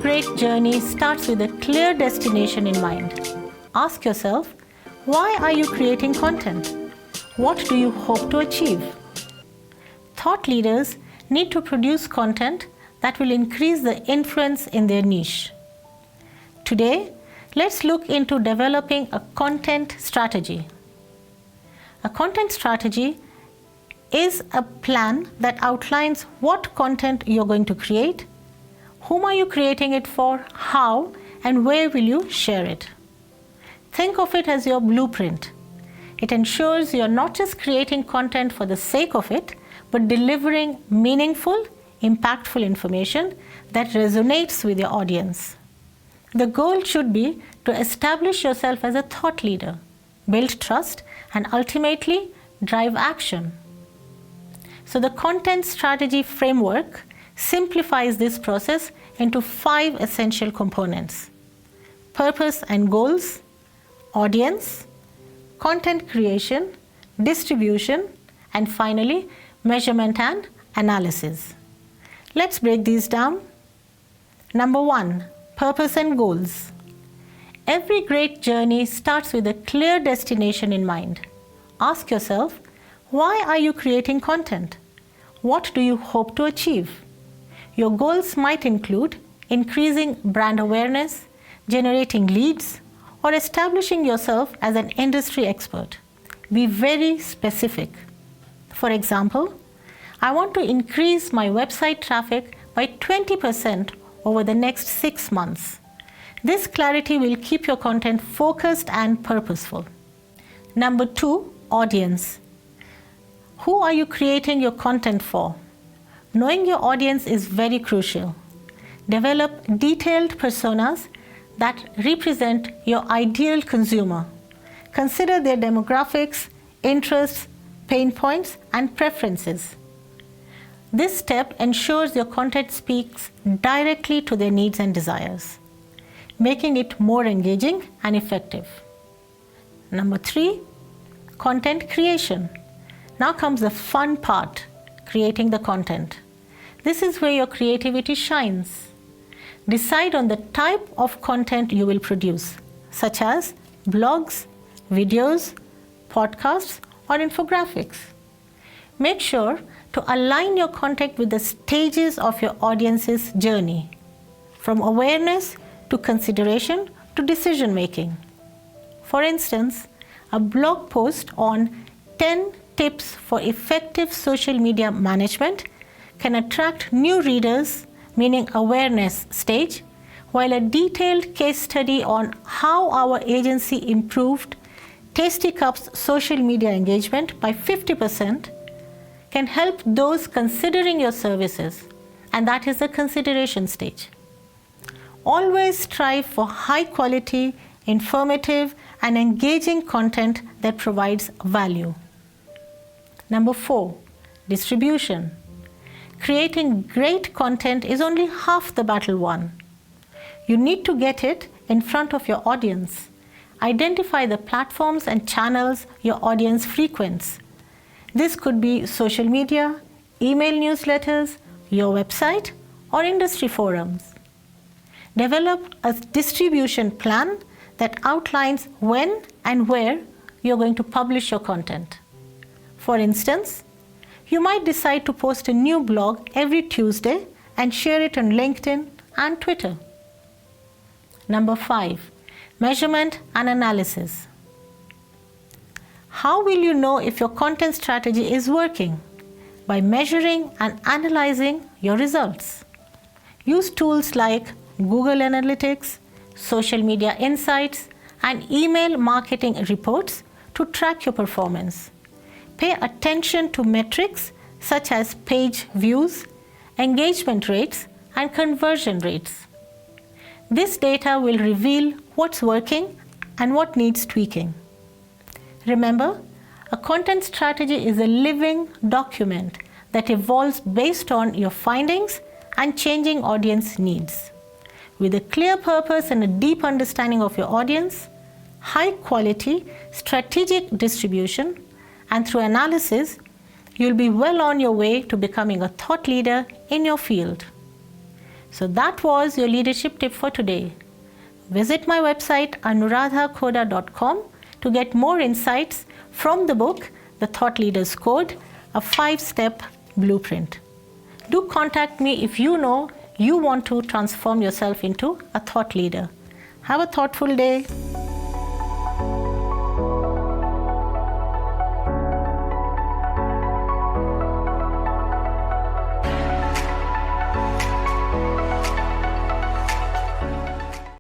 great journey starts with a clear destination in mind. Ask yourself, why are you creating content? What do you hope to achieve? Thought leaders need to produce content that will increase the influence in their niche. Today, let's look into developing a content strategy. A content strategy is a plan that outlines what content you're going to create, whom are you creating it for, how, and where will you share it. Think of it as your blueprint. It ensures you're not just creating content for the sake of it, but delivering meaningful, impactful information that resonates with your audience. The goal should be to establish yourself as a thought leader, build trust, and ultimately drive action. So the content strategy framework simplifies this process into 5 essential components: purpose and goals, audience, content creation, distribution, and finally, measurement and analysis. Let's break these down. Number 1, purpose and goals. Every great journey starts with a clear destination in mind. Ask yourself, why are you creating content? What do you hope to achieve? Your goals might include increasing brand awareness, generating leads, or establishing yourself as an industry expert. Be very specific. For example, I want to increase my website traffic by 20% over the next 6 months. This clarity will keep your content focused and purposeful. Number 2, audience. Who are you creating your content for? Knowing your audience is very crucial. Develop detailed personas that represent your ideal consumer. Consider their demographics, interests, pain points, and preferences. This step ensures your content speaks directly to their needs and desires, making it more engaging and effective. Number 3, content creation. Now comes the fun part, creating the content. This is where your creativity shines. Decide on the type of content you will produce, such as blogs, videos, podcasts, or infographics. Make sure to align your content with the stages of your audience's journey, from awareness to consideration to decision making. For instance, a blog post on 10 tips for effective social media management can attract new readers, meaning awareness stage, while a detailed case study on how our agency improved Tasty Cup's social media engagement by 50% can help those considering your services, and that is the consideration stage. Always strive for high quality, informative, and engaging content that provides value. Number 4, distribution. Creating great content is only half the battle won. You need to get it in front of your audience. Identify the platforms and channels your audience frequents. This could be social media, email newsletters, your website, or industry forums. Develop a distribution plan that outlines when and where you're going to publish your content. For instance, you might decide to post a new blog every Tuesday and share it on LinkedIn and Twitter. Number 5, measurement and analysis. How will you know if your content strategy is working? By measuring and analyzing your results. Use tools like Google Analytics, social media insights, and email marketing reports to track your performance. Pay attention to metrics such as page views, engagement rates, and conversion rates. This data will reveal what's working and what needs tweaking. Remember, a content strategy is a living document that evolves based on your findings and changing audience needs. With a clear purpose and a deep understanding of your audience, high quality, strategic distribution, and through analysis, you'll be well on your way to becoming a thought leader in your field. So that was your leadership tip for today. Visit my website anuradhakhoda.com to get more insights from the book, The Thought Leader's Code, a 5-step blueprint. Do contact me if you know you want to transform yourself into a thought leader. Have a thoughtful day.